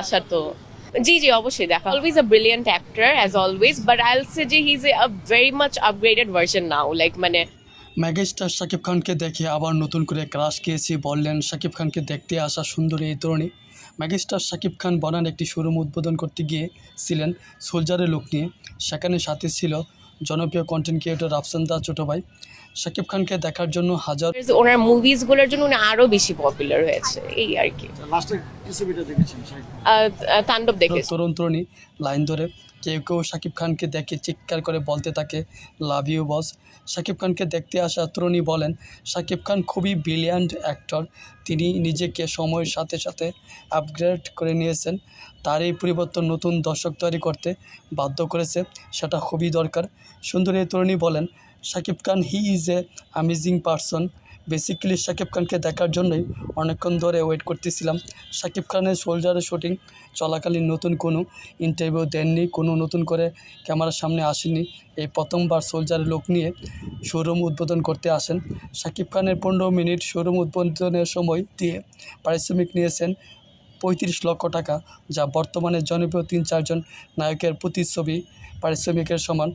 আসার তো জি জি অবশ্যই দেখা always a brilliant actor as always but আইল সে যে he is a very much upgraded version now like মানে মেগাস্টার শাকিব খানকে দেখে আবার নতুন করে ক্রাশ খেয়েছি বললেন শাকিব খানকে দেখতে আসা সুন্দরী এই তরুণী। মেগাস্টার শাকিব খান বনান একটি শোরুম উদ্বোধন করতে গিয়েছিলেন সোলজারের লুক নিয়ে। সেখানে সাথে ছিল জনপ্রিয় কন্টেন্ট ক্রিয়েটর রাফসান দা ছোটো ভাই। শাকিব খানকে দেখার জন্য হাজার ওনার মুভিজ গুলোর জন্য উনি আরো বেশি পপুলার হয়েছে এই আর কি তাণ্ডব দেখেছি তরুণ তরুণী লাইন ধরে কেউ কেউ শাকিব খানকে দেখে চিৎকার করে বলতে থাকে লাভ ইউ বস। শাকিব খানকে দেখতে আসা তরুণী বলেন শাকিব খান খুবই ব্রিলিয়ান্ট অ্যাক্টর, তিনি নিজেকে সময়ের সাথে সাথে আপগ্রেড করে নিয়েছেন। তার এই পরিবর্তন নতুন দর্শক তৈরি করতে বাধ্য করেছে, সেটা খুবই দরকার। সুন্দরী এই তরুণী বলেন Shakib Khan he is a amazing person. Basically Shakib খানকে দেখার জন্যই অনেকক্ষণ ধরে ওয়েট করতেছিলাম। শাকিব খানের সোলজারের শুটিং চলাকালীন নতুন কোনো ইন্টারভিউ দেননি, কোনো নতুন করে ক্যামেরার সামনে আসেননি। এই প্রথমবার সোলজারের লোক নিয়ে শোরুম উদ্বোধন করতে আসেন। শাকিব খানের 15 মিনিট শোরুম উদ্বোধনের সময় দিয়ে পারিশ্রমিক নিয়েছেন 35 লক্ষ টাকা, যা বর্তমানে জনপ্রিয় 3-4 জন নায়কের প্রতি ছবি পারিশ্রমিকের সমান।